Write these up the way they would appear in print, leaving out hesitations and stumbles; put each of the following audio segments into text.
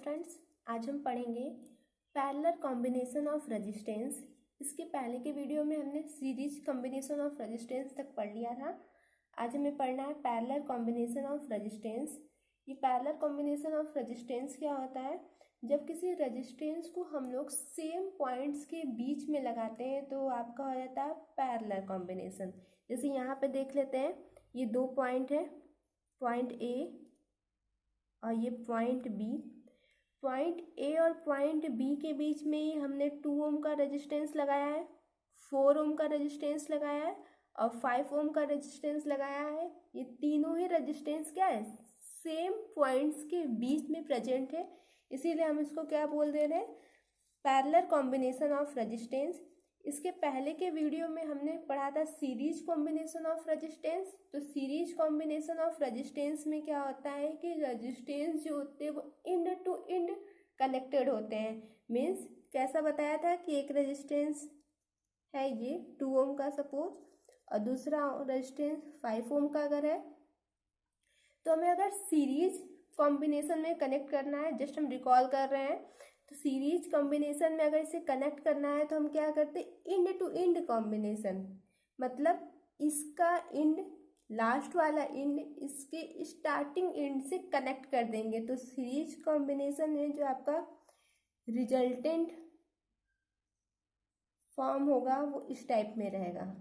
Friends, आज हम पढ़ेंगे पैरेलल कॉम्बिनेशन ऑफ रेजिस्टेंस। इसके पहले के वीडियो में हमने सीरीज कॉम्बिनेशन ऑफ रेजिस्टेंस तक पढ़ लिया था। आज हमें पढ़ना है पैरेलल कॉम्बिनेशन ऑफ रेजिस्टेंस। ये पैरेलल कॉम्बिनेशन ऑफ रेजिस्टेंस क्या होता है? जब किसी रेजिस्टेंस को हम लोग सेम पॉइंट्स के बीच में लगाते हैं तो आपका हो जाता है पैरेलल कॉम्बिनेशन। जैसे यहाँ पे देख लेते हैं, ये दो पॉइंट है, पॉइंट ए और ये पॉइंट बी। पॉइंट ए और पॉइंट बी के बीच में ही हमने 2 ओम का रेजिस्टेंस लगाया है, 4 ओम का रेजिस्टेंस लगाया है और 5 ओम का रेजिस्टेंस लगाया है। ये तीनों ही रेजिस्टेंस क्या है? सेम पॉइंट्स के बीच में प्रेजेंट है, इसीलिए हम इसको क्या बोल दे रहे हैं? Parallel combination of resistance. इसके पहले के वीडियो में हमने पढ़ा था सीरीज कॉम्बिनेशन ऑफ रेजिस्टेंस। तो सीरीज कॉम्बिनेशन ऑफ रेजिस्टेंस में क्या होता है कि रेजिस्टेंस जो होते हैं वो इंड टू इंड कनेक्टेड होते हैं। मीन्स कैसा बताया था कि एक रेजिस्टेंस है ये 2 ओम का सपोज, और दूसरा रेजिस्टेंस 5 ओम का अगर है, तो हमें अगर सीरीज कॉम्बिनेशन में कनेक्ट करना है, जस्ट हम रिकॉल कर रहे हैं, तो सीरीज कॉम्बिनेशन में अगर इसे कनेक्ट करना है तो हम क्या करते हैं? End to end combination. मतलब इसका इंड, लास्ट वाला इंड इसके स्टार्टिंग इंड से कनेक्ट कर देंगे। तो सीरीज कॉम्बिनेशन में जो आपका रिजल्टेंट फॉर्म होगा वो इस टाइप में रहेगा।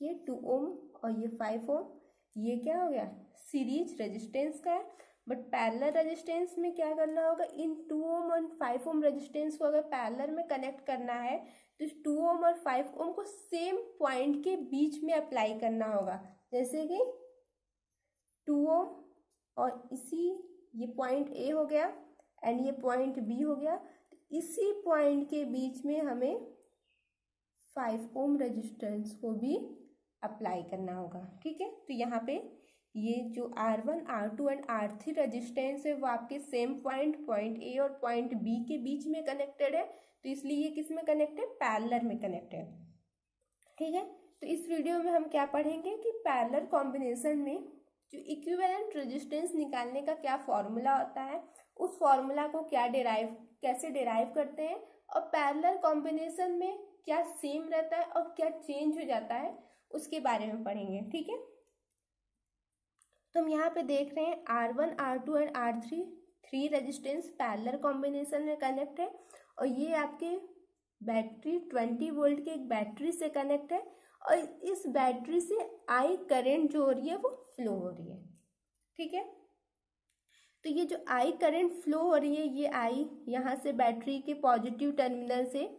ये 2 ओम और ये 5 ओम, ये क्या हो गया? सीरीज रेजिस्टेंस का है। बट पैरेलल रेजिस्टेंस में क्या करना होगा? इन 2 ओम और 5 ओम रेजिस्टेंस को अगर पैरेलल में कनेक्ट करना है तो इस 2 ओम और 5 ओम को सेम पॉइंट के बीच में अप्लाई करना होगा। जैसे कि 2 ओम और इसी, ये पॉइंट ए हो गया एंड ये पॉइंट बी हो गया, इसी पॉइंट के बीच में हमें 5 ओम रेजिस्टेंस को भी अप्लाई करना होगा। ठीक है, तो यहाँ पे ये जो R1, R2 and R3 resistance है वो आपके सेम पॉइंट ए और पॉइंट बी के बीच में कनेक्टेड है, तो इसलिए ये किस में कनेक्ट है? पैरेलल में कनेक्ट है। ठीक है, तो इस वीडियो में हम क्या पढ़ेंगे कि पैरेलल कॉम्बिनेशन में जो इक्विवेलेंट रेजिस्टेंस निकालने का क्या फॉर्मूला होता है, उस फॉर्मूला को कैसे डिराइव करते हैं, और पैरेलल कॉम्बिनेशन में क्या सेम रहता है और क्या चेंज हो जाता है, उसके बारे में पढ़ेंगे। ठीक है, तो हम यहाँ पे देख रहे हैं R1, R2 and R3 3 resistance parallel combination में कनेक्ट है, और ये आपके बैटरी 20 वोल्ट के एक बैटरी से कनेक्ट है, और इस बैटरी से आई करंट जो हो रही है वो फ्लो हो रही है। ठीक है, तो ये जो आई करंट फ्लो हो रही है, ये आई यहाँ से बैटरी के पॉजिटिव टर्मिनल से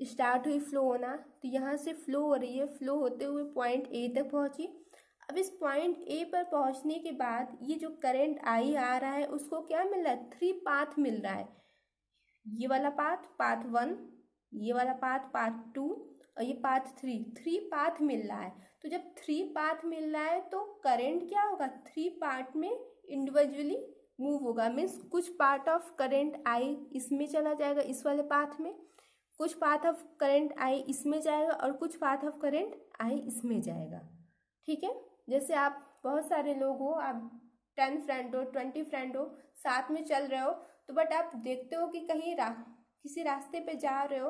स्टार्ट हुई फ्लो होना, तो यहाँ से फ्लो हो रही है, फ्लो होते हुए पॉइंट ए तक पहुँची। अब इस पॉइंट ए पर पहुंचने के बाद ये जो करंट आई आ रहा है उसको क्या मिल रहा है? 3 पाथ मिल रहा है। ये वाला पाथ, पाथ 1, ये वाला पाथ, पाथ 2 और ये पाथ 3 पाथ मिल रहा है। तो जब 3 पाथ मिल रहा है तो करंट क्या होगा? 3 पार्ट में इंडिविजुअली मूव होगा। मीन्स कुछ पार्ट ऑफ करंट आई इसमें चला जाएगा, इस वाले पाथ में, कुछ पाथ ऑफ करंट आई इसमें जाएगा और कुछ पाथ ऑफ करंट आई इसमें जाएगा। ठीक है, जैसे आप बहुत सारे लोग हो, आप 10 फ्रेंड हो, 20 फ्रेंड हो, साथ में चल रहे हो, तो बट आप देखते हो कि कहीं किसी रास्ते पे जा रहे हो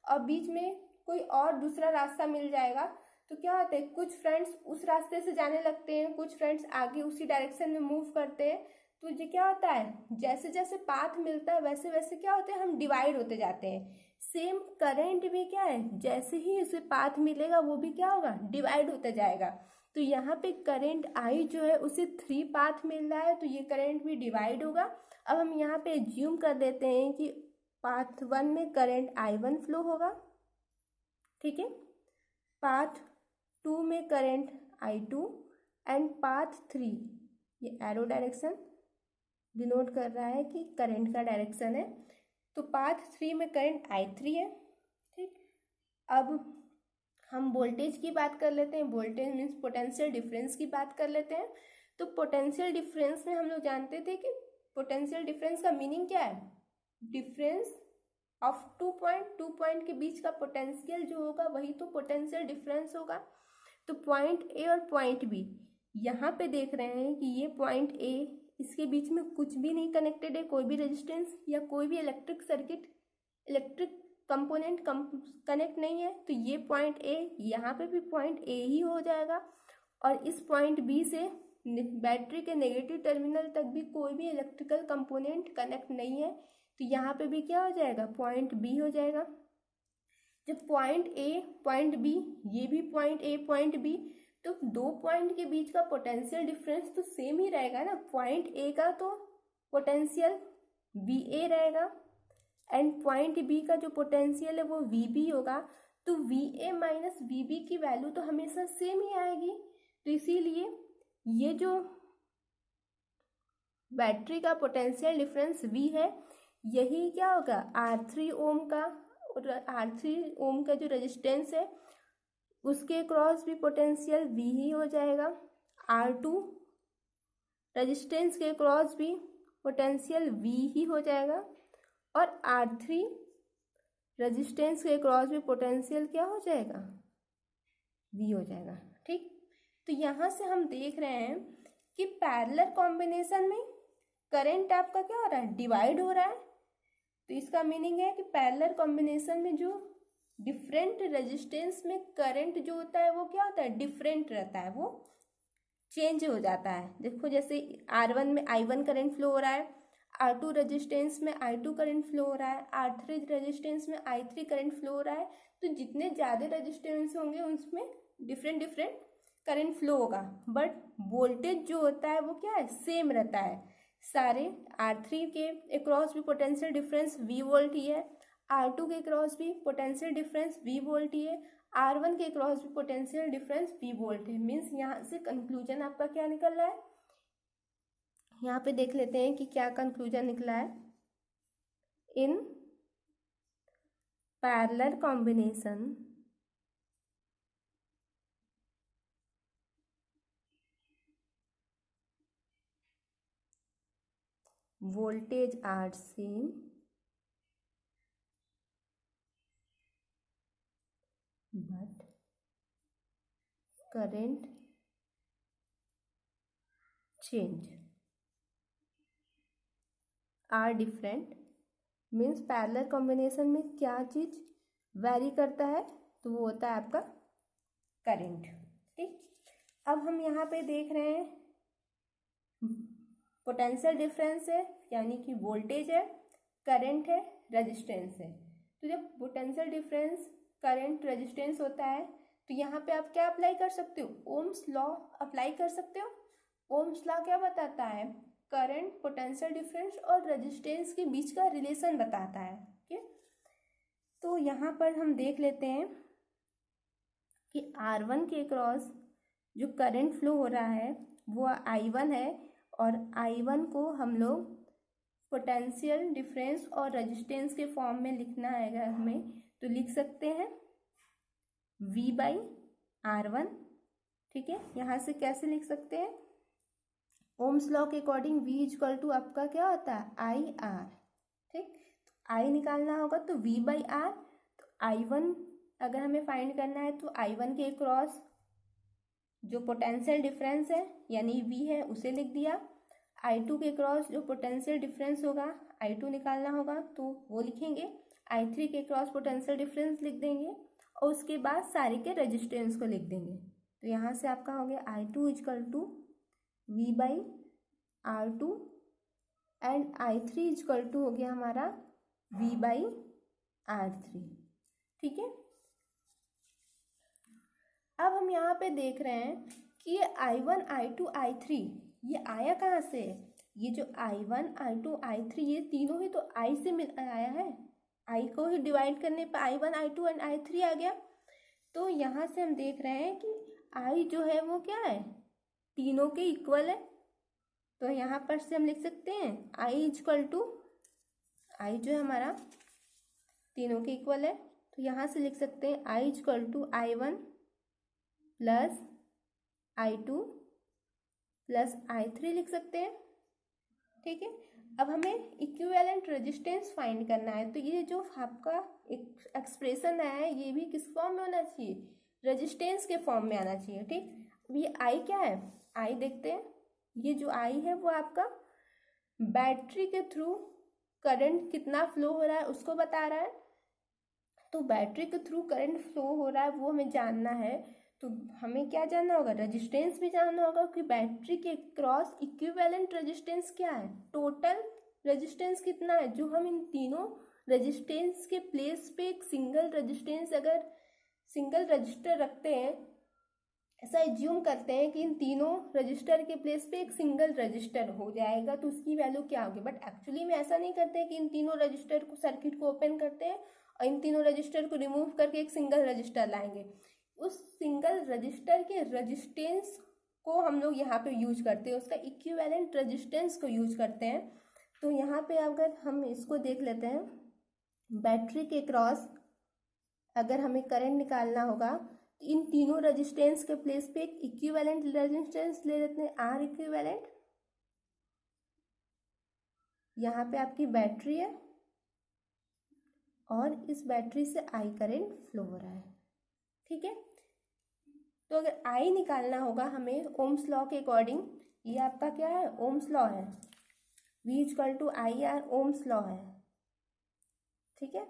और बीच में कोई और दूसरा रास्ता मिल जाएगा, तो क्या होता है? कुछ फ्रेंड्स उस रास्ते से जाने लगते हैं, कुछ फ्रेंड्स आगे उसी डायरेक्शन में मूव करते हैं। तो ये क्या होता है? जैसे जैसे पाथ मिलता है वैसे वैसे क्या होता है? हम डिवाइड होते जाते हैं। सेम करंट भी क्या है? जैसे ही उसे पाथ मिलेगा वो भी क्या होगा? डिवाइड होता जाएगा। तो यहाँ पे करंट आई जो है उसे 3 पाथ मिल रहा है, तो ये करंट भी डिवाइड होगा। अब हम यहाँ पे एज्यूम कर देते हैं कि पाथ 1 में करंट I1 फ्लो होगा। ठीक है, पाथ 2 में करंट I2 एंड पाथ 3, ये एरो डायरेक्शन डिनोट कर रहा है कि करंट का डायरेक्शन है, तो पाथ 3 में करंट I3 है। ठीक, अब हम वोल्टेज की बात कर लेते हैं। वोल्टेज मीन्स पोटेंशियल डिफरेंस की बात कर लेते हैं। तो पोटेंशियल डिफरेंस में हम लोग जानते थे कि पोटेंशियल डिफरेंस का मीनिंग क्या है? डिफरेंस ऑफ 2 पॉइंट के बीच का पोटेंशियल जो होगा वही तो पोटेंशियल डिफरेंस होगा। तो पॉइंट ए और पॉइंट बी, यहाँ पे देख रहे हैं कि ये पॉइंट ए इसके बीच में कुछ भी नहीं कनेक्टेड है, कोई भी रेजिस्टेंस या कोई भी electric circuit, electric component connect नहीं है, तो ये पॉइंट ए, यहाँ पे भी पॉइंट ए ही हो जाएगा। और इस पॉइंट बी से बैटरी के नेगेटिव टर्मिनल तक भी कोई भी इलेक्ट्रिकल कंपोनेंट कनेक्ट नहीं है, तो यहाँ पे भी क्या हो जाएगा, पॉइंट बी हो जाएगा। जब पॉइंट ए पॉइंट बी, ये भी पॉइंट ए पॉइंट बी, तो दो पॉइंट के बीच का पोटेंशियल डिफरेंस तो सेम ही रहेगा ना। पॉइंट ए का तो पोटेंशियल वी ए रहेगा एंड पॉइंट बी का जो पोटेंशियल है वो वी बी होगा, तो V A minus V B की वैल्यू तो हमेशा सेम ही आएगी। तो इसीलिए ये जो बैटरी का पोटेंशियल डिफरेंस वी है, यही क्या होगा, R3 ओम का, और R3 ओम का जो रेजिस्टेंस है उसके क्रॉस भी पोटेंशियल वी ही हो जाएगा। R2 रेजिस्टेंस के क्रॉस भी पोटेंशियल वी ही हो जाएगा, और R3 रेजिस्टेंस के क्रॉस भी पोटेंशियल क्या हो जाएगा, वी हो जाएगा। ठीक, तो यहाँ से हम देख रहे हैं कि पैरेलल कॉम्बिनेशन में करंट आपका क्या हो रहा है, डिवाइड हो रहा है। तो इसका मीनिंग है कि पैरेलल कॉम्बिनेशन में जो डिफरेंट रेजिस्टेंस में करंट जो होता है वो क्या होता है, डिफरेंट रहता है, वो चेंज हो जाता है। देखो जैसे R1 में I1 करंट फ्लो हो रहा है, R2 रेजिस्टेंस में I2 करंट फ्लो हो रहा है, R3 रेजिस्टेंस में I3 करंट फ्लो हो रहा है। तो जितने ज़्यादा रेजिस्टेंस होंगे उसमें डिफरेंट डिफरेंट करंट फ्लो होगा, बट वोल्टेज जो होता है वो क्या है, सेम रहता है। सारे R3 के अक्रॉस भी पोटेंशियल डिफरेंस V वोल्ट ही है, R2 के अक्रॉस भी पोटेंशियल डिफरेंस V वोल्ट ही है, R1 के अक्रॉस भी पोटेंशियल डिफरेंस V वोल्ट है। मीन्स यहाँ से कंक्लूजन आपका क्या निकल रहा है, यहाँ पे देख लेते हैं कि क्या कंक्लूजन निकला है। In parallel combination voltage are same but current change are different। Means parallel combination में क्या चीज वैरी करता है, तो वो होता है आपका करंट। ठीक, अब हम यहाँ पे देख रहे हैं पोटेंशियल डिफरेंस है, यानी कि वोल्टेज है, करंट है, रेजिस्टेंस है। तो जब पोटेंशियल डिफरेंस करंट रेजिस्टेंस होता है तो यहाँ पे आप क्या अप्लाई कर सकते हो, ओम्स लॉ अप्लाई कर सकते हो। ओम्स लॉ क्या बताता है, करंट, पोटेंशियल डिफरेंस और रेजिस्टेंस के बीच का रिलेशन बताता है। ठीक, तो यहाँ पर हम देख लेते हैं कि R1 के क्रॉस जो करंट फ्लो हो रहा है वो I1 है, और I1 को हम लोग पोटेंशियल डिफरेंस और रेजिस्टेंस के फॉर्म में लिखना है हमें, तो लिख सकते हैं V/R1। ठीक है, यहाँ से कैसे लिख सकते हैं, ओम्स लॉ के अकॉर्डिंग V इक्वल टू आपका क्या होता है, IR। ठीक, तो I निकालना होगा तो V/R। तो I1 अगर हमें फाइंड करना है तो I1 के क्रॉस जो पोटेंशियल डिफरेंस है यानी V है उसे लिख दिया, I2 के क्रॉस जो पोटेंशियल डिफरेंस होगा I2 निकालना होगा तो वो लिखेंगे, I3 के क्रॉस पोटेंशियल डिफरेंस लिख देंगे, और उसके बाद सारे के रेजिस्टेंस को लिख देंगे। तो यहाँ से आपका हो गया I2 equal to V/R2 and I3 equal to हो गया हमारा V/R3। ठीक है, अब हम यहाँ पे देख रहे हैं कि ये I1 I2 I3 ये आया कहाँ से, ये जो I1 I2 I3 ये तीनों ही तो I से मिल आया है, I को ही डिवाइड करने पर I1 I2 एंड I3 आ गया। तो यहाँ से हम देख रहे हैं कि I जो है वो क्या है, तीनों के इक्वल है। तो यहाँ पर से हम लिख सकते हैं I इक्वल टू, I जो है हमारा तीनों के इक्वल है, तो यहाँ से लिख सकते हैं I equal to I1 plus I2 plus I3 लिख सकते हैं। ठीक है, अब हमें इक्विवेलेंट रेजिस्टेंस फाइंड करना है, तो ये जो आपका एक्सप्रेशन है ये भी किस फॉर्म में होना चाहिए, रेजिस्टेंस के फॉर्म में आना चाहिए। ठीक, अब ये I क्या है, I देखते हैं, ये जो I है वो आपका बैटरी के थ्रू करंट कितना फ्लो हो रहा है उसको बता रहा है। तो बैटरी के थ्रू करंट फ्लो हो रहा है वो हमें जानना है। तो हमें क्या जानना होगा, रेजिस्टेंस भी जानना होगा कि बैटरी के क्रॉस इक्विवेलेंट रेजिस्टेंस क्या है, टोटल रेजिस्टेंस कितना है। जो हम इन तीनों रेजिस्टेंस के प्लेस पे एक सिंगल रेजिस्टेंस, अगर सिंगल रजिस्टर रखते हैं, ऐसा एज्यूम करते हैं कि इन तीनों रजिस्टर के प्लेस पे एक सिंगल रजिस्टर हो जाएगा, तो उसकी वैल्यू क्या होगी। बट एक्चुअली में ऐसा नहीं करते हैं कि इन तीनों रजिस्टर को, सर्किट को ओपन करते हैं और इन तीनों रजिस्टर को रिमूव करके एक सिंगल रजिस्टर लाएंगे। उस सिंगल रजिस्टर के रजिस्टेंस को हम लोग यहाँ पे यूज करते हैं, उसका इक्विवेलेंट रजिस्टेंस को यूज करते हैं। तो यहाँ पे अगर हम इसको देख लेते हैं, बैटरी के क्रॉस अगर हमें करंट निकालना होगा तो इन तीनों रेजिस्टेंस के प्लेस पे एक इक्विवेलेंट रेजिस्टेंस ले लेते हैं, आर इक्विवेलेंट। यहाँ पे आपकी बैटरी है और इस बैटरी से आई करंट फ्लो हो रहा है, ठीक है। तो अगर आई निकालना होगा हमें ओम्स लॉ के अकॉर्डिंग, ये आपका क्या है, ओम्स लॉ है, V = IR ओम्स लॉ है, ठीक है।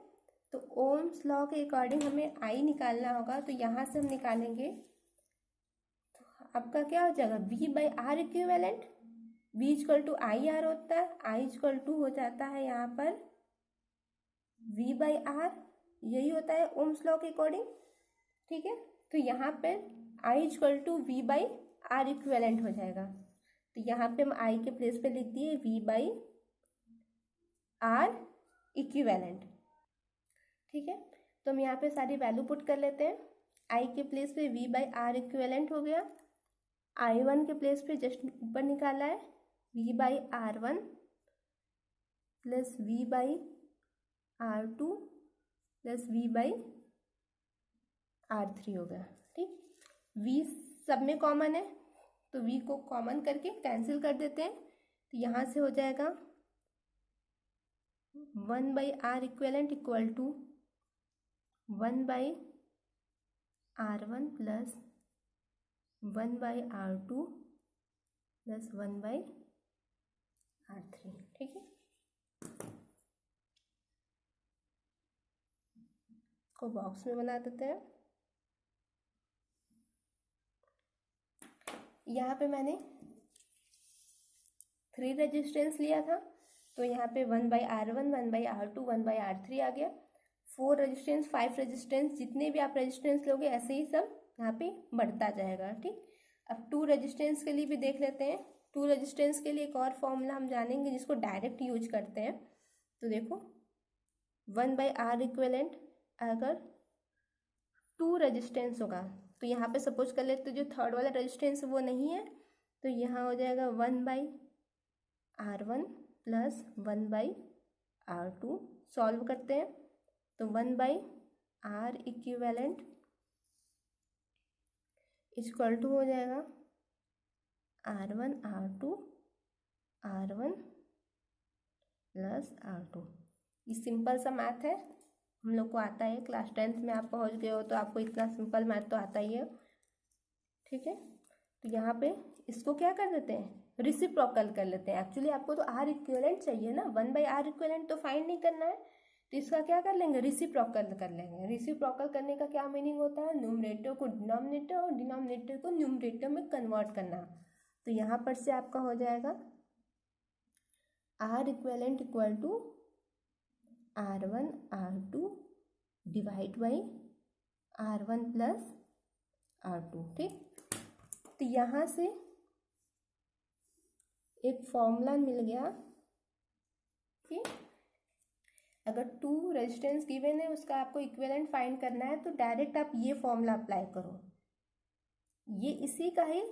तो ओम्स लॉ के अकॉर्डिंग हमें आई निकालना होगा, तो यहाँ से हम निकालेंगे तो आपका क्या हो जाएगा, V/R इक्विवेलेंट। V = IR होता है, I = हो जाता है यहाँ पर V/R, यही होता है ओम्स लॉ के अकॉर्डिंग, ठीक है। तो यहाँ पर I = V/R इक्विवेलेंट हो जाएगा। तो यहाँ पे हम I के प्लेस पे लिख दिए V/R इक्विवेलेंट, ठीक है। तो हम यहाँ पे सारी वैल्यू पुट कर लेते हैं। I के प्लेस पे V/R इक्विवेलेंट हो गया, I1 के प्लेस पे जस्ट ऊपर निकाला है V/R1 plus V/R2 plus V/R3 हो गया, ठीक। V सब में कॉमन है तो V को कॉमन करके कैंसिल कर देते हैं। तो यहाँ से हो जाएगा 1/R equivalent equal to 1/R1 plus 1/R2 plus 1/R3, ठीक है। को बॉक्स में बना देते हैं। यहाँ पे मैंने 3 रेजिस्टेंस लिया था, तो यहाँ पे 1/R1 1/R2 1/R3 आ गया। 4 रेजिस्टेंस 5 रेजिस्टेंस, जितने भी आप रेजिस्टेंस लोगे ऐसे ही सब यहाँ पे बढ़ता जाएगा, ठीक। अब 2 रेजिस्टेंस के लिए भी देख लेते हैं। 2 रेजिस्टेंस के लिए एक और फॉर्मूला हम जानेंगे जिसको डायरेक्ट यूज करते हैं। तो देखो 1/R इक्विवेलेंट, अगर 2 रेजिस्टेंस होगा तो यहाँ पे सपोज कर लेते, तो जो थर्ड वाला रेजिस्टेंस वो नहीं है, तो यहाँ हो जाएगा 1/R1 प्लस 1/R2। सॉल्व करते हैं तो 1/R इक्विवेलेंट इक्वल टू हो जाएगा R1 R2 R1 plus R2। ये सिंपल सा मैथ है, हम लोग को आता है। क्लास 10th में आप पहुंच गए हो तो आपको इतना सिंपल मैथ तो आता ही है, ठीक है। तो यहाँ पे इसको क्या कर देते हैं, रिसिप्रोकल कर लेते हैं। एक्चुअली आपको तो R इक्विवेलेंट चाहिए ना, 1/R इक्विवेलेंट तो फाइंड नहीं करना है, तो इसका क्या कर लेंगे, रिसिप्रोकल कर लेंगे। रिसिप्रोकल करने का क्या मीनिंग होता है, न्यूमरेटर को डिनोमिनेटर और डिनोमिनेटर को न्यूमरेटर में कन्वर्ट करना। तो यहाँ पर से आपका हो जाएगा R equivalent equal to R1 R2 divide by R1 plus R2, ठीक। तो यहाँ से एक फॉर्मूला मिल गया कि अगर 2 रेजिस्टेंस गिवन है उसका आपको इक्विवेलेंट फाइंड करना है, तो डायरेक्ट आप ये फॉर्मूला अप्लाई करो, ये इसी का ही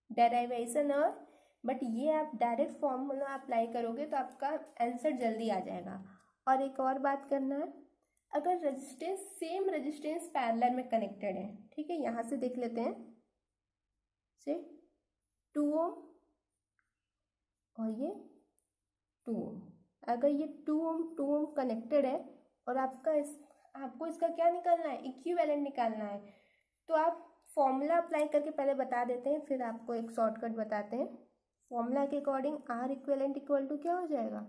डेरिवेशन है, बट ये आप डायरेक्ट फॉर्मूला अप्लाई करोगे तो आपका आंसर जल्दी आ जाएगा। और एक और बात करना है, अगर रेजिस्टेंस सेम रेजिस्टेंस पैरेलल में कनेक्टेड है, ठीक है, यहाँ से देख लेते हैं, से 2 ओम और ये 2 ओम, अगर ये 2 ओम कनेक्टेड है और आपको इसका क्या निकालना है, इक्विवेलेंट निकालना है, तो आप फॉर्मूला अप्लाई करके पहले बता देते हैं, फिर आपको एक शॉर्टकट बताते हैं। फॉर्मूला के according R equivalent equal to क्या हो जाएगा,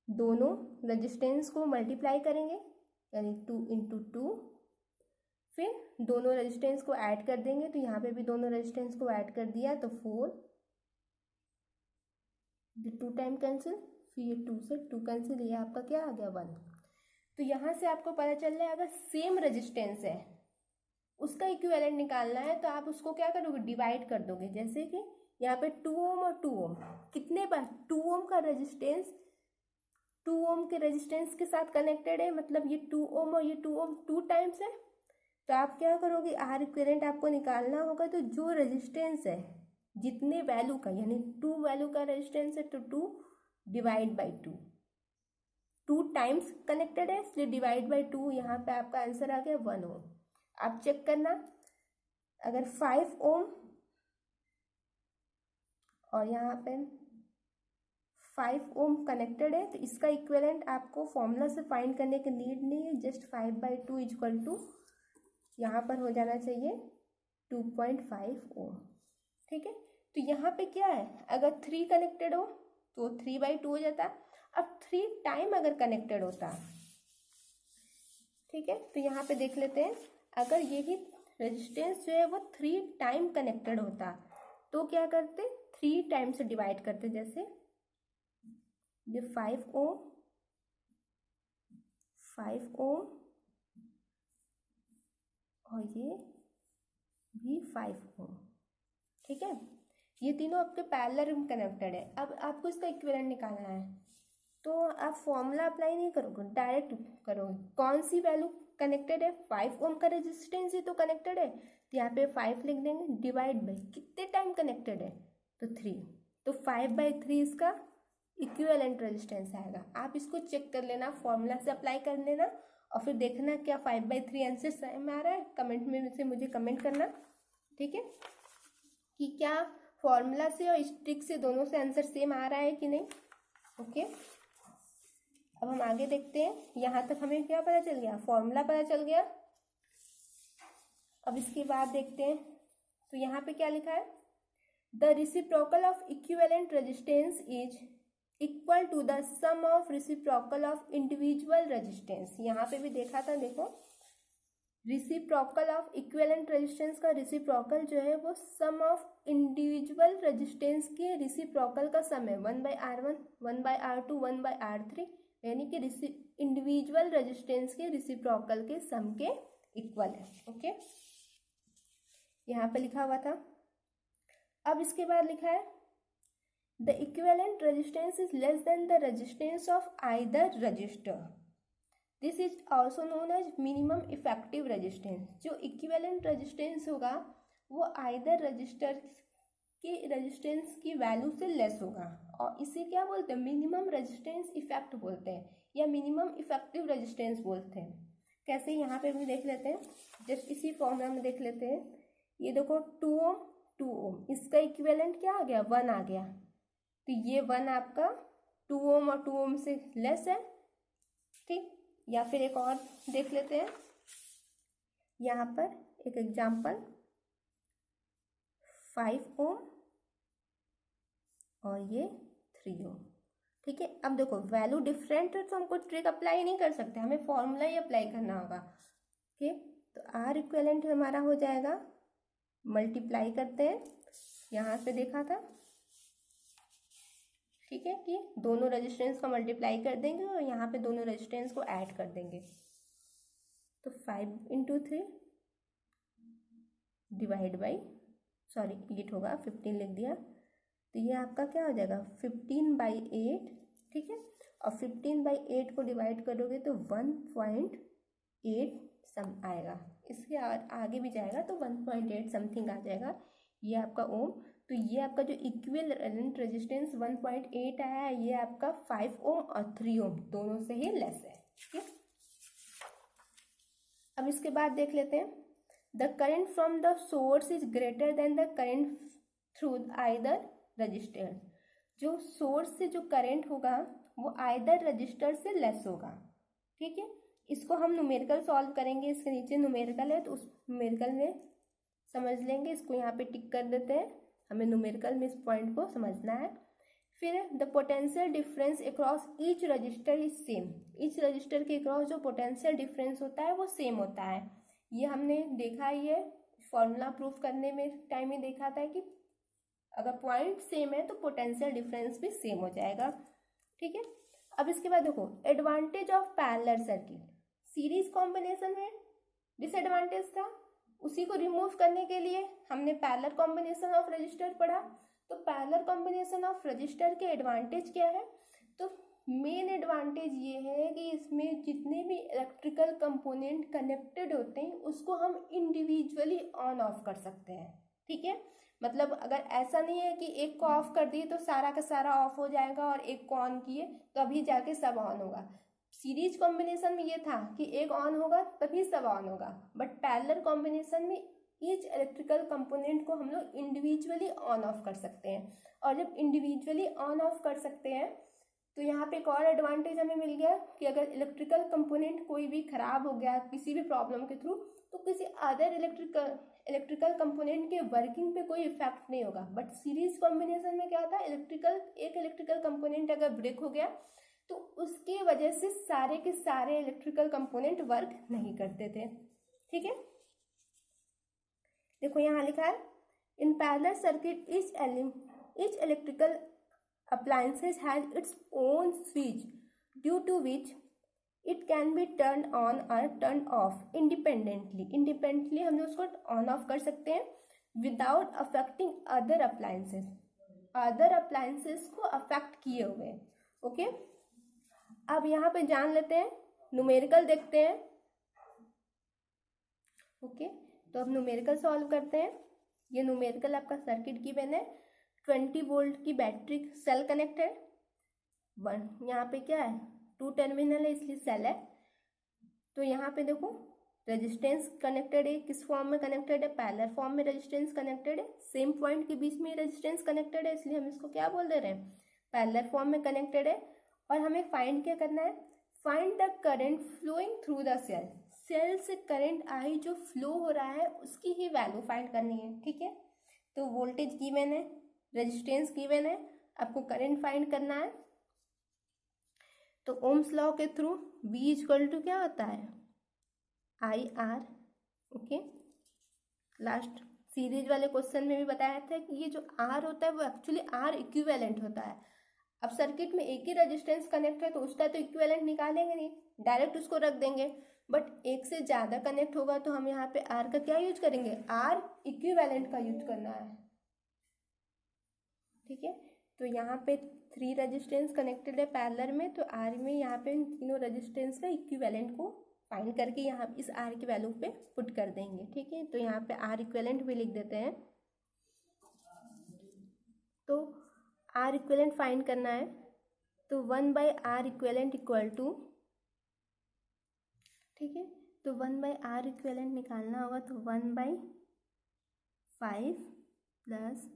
दोनों रेजिस्टेंस को मल्टीप्लाई करेंगे यानी 2 × 2, फिर दोनों रेजिस्टेंस को ऐड कर देंगे, तो यहाँ पे भी दोनों रेजिस्टेंस को ऐड कर दिया तो 4, 2 टाइम कैंसिल, फिर ये 2 से 2 कैंसिल, ये आपका क्या आ गया 1। तो यहाँ से आपको पता चल रहा है अगर सेम रेजिस्टेंस है उसका इक्विवेलेंट निकालना है तो आप उसको क्या करोगे, डिवाइड कर दोगे। जैसे कि यहाँ पे 2 ओम और 2 ओम कितने बार, 2 ओम का रेजिस्टेंस 2 ओम के रेजिस्टेंस के साथ कनेक्टेड है, मतलब ये 2 ओम और ये 2 ओम 2 टाइम्स है। तो आप क्या करोगे, आर इक्विवेलेंट आपको निकालना होगा, तो जो रेजिस्टेंस है जितने वैल्यू का, यानी 2 वैल्यू का रेजिस्टेंस है तो 2 डिवाइड बाई 2 टाइम्स कनेक्टेड है, इसलिए डिवाइड बाई 2, यहाँ पे आपका आंसर आ गया 1 ओम। आप चेक करना, अगर 5 ओम और यहाँ पे 5 ओम कनेक्टेड है तो इसका इक्विवेलेंट आपको फॉर्मूला से फाइंड करने की नीड नहीं है, जस्ट 5/2 इक्वल टू यहाँ पर हो जाना चाहिए 2.5 ओम। ठीक है, तो यहाँ पे क्या है, अगर 3 कनेक्टेड हो तो 3/2 हो जाता। अब 3 टाइम अगर कनेक्टेड होता, ठीक है, तो यहाँ पे देख लेते हैं, अगर यही रेजिस्टेंस जो है वो 3 टाइम कनेक्टेड होता तो क्या करते, 3 टाइम से डिवाइड करते। जैसे ये 5 ओम और ये भी 5 ओम। ठीक है, ये तीनों आपके पैरेलल में कनेक्टेड है। अब आपको इसका इक्विवेलेंट निकालना है तो आप फॉर्मूला अप्लाई नहीं करोगे, डायरेक्ट करोगे। कौन सी वैल्यू कनेक्टेड है, 5 ओम का रेजिस्टेंस ही तो कनेक्टेड है, तो यहाँ पे 5 लिख देंगे, डिवाइड बाई कितने टाइम कनेक्टेड है तो 3, तो 5/3 इसका इक्विवेलेंट रेजिस्टेंस आएगा। आप इसको चेक कर लेना, फॉर्मूला से अप्लाई कर लेना और फिर देखना क्या 5/3 आंसर सही में आ रहा है। कमेंट में से मुझे कमेंट करना, ठीक है, कि क्या फॉर्मूला से और स्ट्रिक से दोनों से आंसर सेम आ रहा है कि नहीं। ओके, अब हम आगे देखते हैं। यहाँ तक हमें क्या पता चल गया, फॉर्मूला पता चल गया। अब इसके बाद देखते हैं, तो यहाँ पे क्या लिखा है, the reciprocal of equivalent resistance is equal to the sum of reciprocal of individual resistance. यहाँ पे भी देखा था, देखो रेसिप्रोकल ऑफ इक्विवेलेंट रेजिस्टेंस का रेसिप्रोकल जो है वो सम ऑफ इंडिविजुअल रेजिस्टेंस के रेसिप्रोकल का सम है, 1/R1, 1/R2, 1/R3, यानी कि इंडिविजुअल रेजिस्टेंस के रेसिप्रोकल के सम के इक्वल है। ओके, यहाँ पे लिखा हुआ था। अब इसके बाद लिखा है the equivalent resistance is less than the resistance of either resistor, this is also known as minimum effective resistance. जो इक्विवेलेंट रेजिस्टेंस होगा वो आइदर रजिस्टर के रेजिस्टेंस की वैल्यू से लेस होगा, और इसे क्या बोलते हैं, मिनिमम रेजिस्टेंस इफेक्ट बोलते हैं या मिनिमम इफेक्टिव रेजिस्टेंस बोलते हैं। कैसे, यहाँ पे भी देख लेते हैं, जस्ट इसी फॉर्मूला में देख लेते हैं। ये देखो 2 ओम 2 ओम, इसका इक्विवेलेंट क्या आ गया, 1 आ गया, तो ये 1 आपका 2 ओम और 2 ओम से लेस है। ठीक, या फिर एक और देख लेते हैं, यहाँ पर एक एग्जाम्पल, 5 ओम और ये 3 ओम। ठीक है, अब देखो वैल्यू डिफरेंट है तो हमको ट्रिक अप्लाई नहीं कर सकते, हमें फॉर्मूला ही अप्लाई करना होगा। ठीक, तो आर इक्विवेलेंट हमारा हो जाएगा, मल्टीप्लाई करते हैं, यहाँ से देखा था, ठीक है, कि दोनों रेजिस्टेंस का मल्टीप्लाई कर देंगे और यहाँ पे दोनों रेजिस्टेंस को ऐड कर देंगे, तो 5 × 3 डिवाइड बाई, सॉरी 8 होगा, 15 लिख दिया, तो ये आपका क्या हो जाएगा 15/8। ठीक है, और 15/8 को डिवाइड करोगे तो 1.8 सम आएगा, इसके आगे भी जाएगा तो 1.8 समथिंग आ जाएगा, ये आपका ओम। तो ये आपका जो इक्विवेलेंट रेजिस्टेंस 1.8 आया है, ये आपका 5 ओम और 3 ओम दोनों से ही लेस है। ठीक, अब इसके बाद देख लेते हैं, the current from the source is greater than the current through either register. जो सोर्स से जो करंट होगा वो आइदर रजिस्टर से लेस होगा। ठीक है, इसको हम न्यूमेरिकल सॉल्व करेंगे, इसके नीचे न्यूमेरिकल है तो उस न्यूमेरिकल में समझ लेंगे। इसको यहाँ पे टिक कर देते हैं, हमें न्यूमेरिकल में इस पॉइंट को समझना है। फिर the potential difference across each resistor is same, each resistor के अक्रॉस जो पोटेंशियल डिफरेंस होता है वो सेम होता है। ये हमने देखा ही है, फॉर्मूला प्रूफ करने में टाइम ही देखा था कि अगर पॉइंट सेम है तो पोटेंशियल डिफरेंस भी सेम हो जाएगा। ठीक है, अब इसके बाद देखो advantage of parallel circuit. Series combination में डिसएडवांटेज था, उसी को रिमूव करने के लिए हमने पैरेलल कॉम्बिनेशन ऑफ रजिस्टर पढ़ा। तो पैरेलल कॉम्बिनेशन ऑफ रजिस्टर के एडवांटेज क्या है, तो मेन एडवांटेज ये है कि इसमें जितने भी इलेक्ट्रिकल कंपोनेंट कनेक्टेड होते हैं उसको हम इंडिविजुअली ऑन ऑफ कर सकते हैं। ठीक है, मतलब अगर ऐसा नहीं है कि एक को ऑफ कर दिए तो सारा का सारा ऑफ हो जाएगा और एक को ऑन किए तो अभी जाके सब ऑन होगा। सीरीज कॉम्बिनेशन में ये था कि एक ऑन होगा तभी सब ऑन होगा, बट पैरेलल कॉम्बिनेशन में ईच इलेक्ट्रिकल कंपोनेंट को हम लोग इंडिविजुअली ऑन ऑफ कर सकते हैं। और जब इंडिविजुअली ऑन ऑफ कर सकते हैं तो यहाँ पे एक और एडवांटेज हमें मिल गया कि अगर इलेक्ट्रिकल कंपोनेंट कोई भी खराब हो गया किसी भी प्रॉब्लम के थ्रू तो किसी अदर इलेक्ट्रिकल कंपोनेंट के वर्किंग पे कोई इफेक्ट नहीं होगा। बट सीरीज कॉम्बिनेशन में क्या था, एक इलेक्ट्रिकल कंपोनेंट अगर ब्रेक हो गया तो उसकी वजह से सारे के सारे इलेक्ट्रिकल कंपोनेंट वर्क नहीं करते थे। ठीक है, देखो यहाँ लिखा है in parallel circuit each electrical appliances has its own switch due to which it can be turned on or turned off independently हम लोग उसको ऑन ऑफ कर सकते हैं विदाउट अफेक्टिंग अदर अप्लायंसेस को अफेक्ट किए हुए। ओके, अब यहाँ पे जान लेते हैं, न्यूमेरिकल देखते हैं। ओके, तो अब न्यूमेरिकल सॉल्व करते हैं। ये न्यूमेरिकल आपका सर्किट गिवन है, 20 वोल्ट की बैटरी सेल कनेक्टेड, यहाँ पे क्या है 2 टर्मिनल है इसलिए सेल है। तो यहाँ पे देखो रेजिस्टेंस कनेक्टेड है, किस फॉर्म में कनेक्टेड है, पैरेलल फॉर्म में रेजिस्टेंस कनेक्टेड है, सेम पॉइंट के बीच में रेजिस्टेंस कनेक्टेड है इसलिए हम इसको क्या बोल दे रहे हैं, पैरेलल फॉर्म में कनेक्टेड है। और हमें फाइंड क्या करना है, find the current flowing through the cell से करंट आई जो फ्लो हो रहा है उसकी ही वैल्यू फाइंड करनी है। ठीक है, तो वोल्टेज गिवन है, रेजिस्टेंस गिवन है, आपको करंट फाइंड करना है। तो ओम्स लॉ के थ्रू V इक्वल टू क्या होता है IR। ओके, लास्ट सीरीज वाले क्वेश्चन में भी बताया था कि ये जो R होता है वो एक्चुअली R इक्विवेलेंट होता है। अब सर्किट में एक ही रेजिस्टेंस कनेक्ट है तो उसका तो इक्विवेलेंट निकालेंगे नहीं, डायरेक्ट उसको रख देंगे। बट एक से ज़्यादा कनेक्ट होगा तो हम यहाँ पे R का क्या यूज करेंगे, R इक्विवेलेंट का यूज करना है। ठीक है, तो यहाँ पे 3 रेजिस्टेंस कनेक्टेड है पैरेलल में, तो R में यहाँ पे इन तीनों रेजिस्टेंस का इक्विवेलेंट को फाइंड करके यहाँ इस R की वैल्यू पे पुट कर देंगे। ठीक है, तो यहाँ पे R इक्विवेलेंट भी लिख देते हैं। तो R इक्विवेलेंट फाइंड करना है तो 1/R इक्विवेलेंट इक्वल टू, ठीक है, तो 1/R इक्विवेलेंट निकालना होगा तो 1/5 प्लस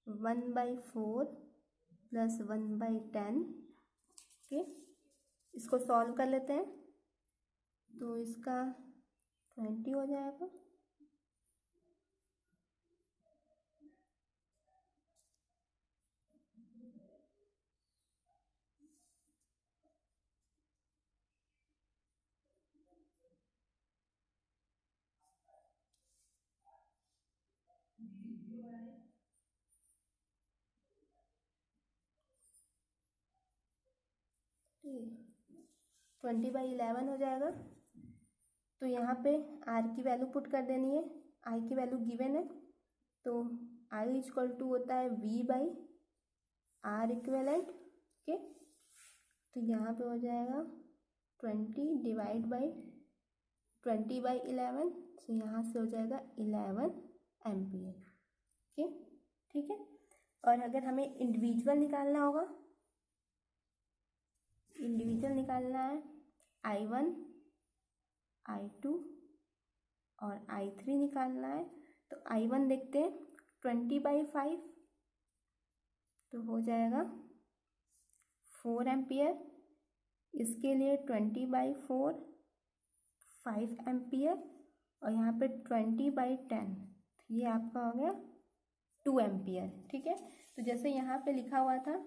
1/4 प्लस 1/10। ओके, इसको सॉल्व कर लेते हैं तो इसका 20 हो जाएगा। तो 20/11 हो जाएगा। तो यहाँ पे R की वैल्यू पुट कर देनी है, I की वैल्यू गिवन है तो I इक्वल टू होता है V/R इक्विवेलेंट। ओके, तो यहाँ पे हो जाएगा 20 डिवाइड बाई 20/11, तो यहाँ से हो जाएगा 11 एम्पियर। ओके, ठीक है, और अगर हमें इंडिविजुअल निकालना होगा, इंडिविजुअल निकालना है I1 I2 और I3 निकालना है। तो I1 देखते हैं 20/5 तो हो जाएगा 4 एम्पियर, इसके लिए 20/4 5 एम्पियर और यहाँ पे 20/10 ये आपका हो गया 2 एम्पियर। ठीक है, तो जैसे यहाँ पे लिखा हुआ था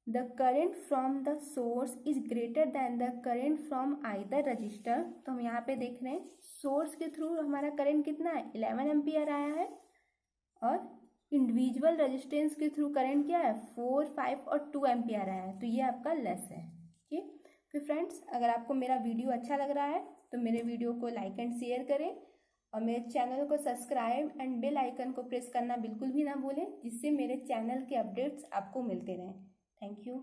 the current from the source is greater than the current from either register. तो हम यहाँ पे देख रहे हैं सोर्स के थ्रू हमारा करंट कितना है 11 एम्पियर आया है, और इंडिविजुअल रेजिस्टेंस के थ्रू करंट क्या है 4, 5 और 2 एम्पियर आया है, तो ये आपका लेस है। ठीक, फिर फ्रेंड्स अगर आपको मेरा वीडियो अच्छा लग रहा है तो मेरे वीडियो को लाइक एंड शेयर करें, और मेरे चैनल को सब्सक्राइब एंड बेल आइकन को प्रेस करना बिल्कुल भी ना भूलें, जिससे मेरे चैनल के अपडेट्स आपको मिलते रहें। Thank you.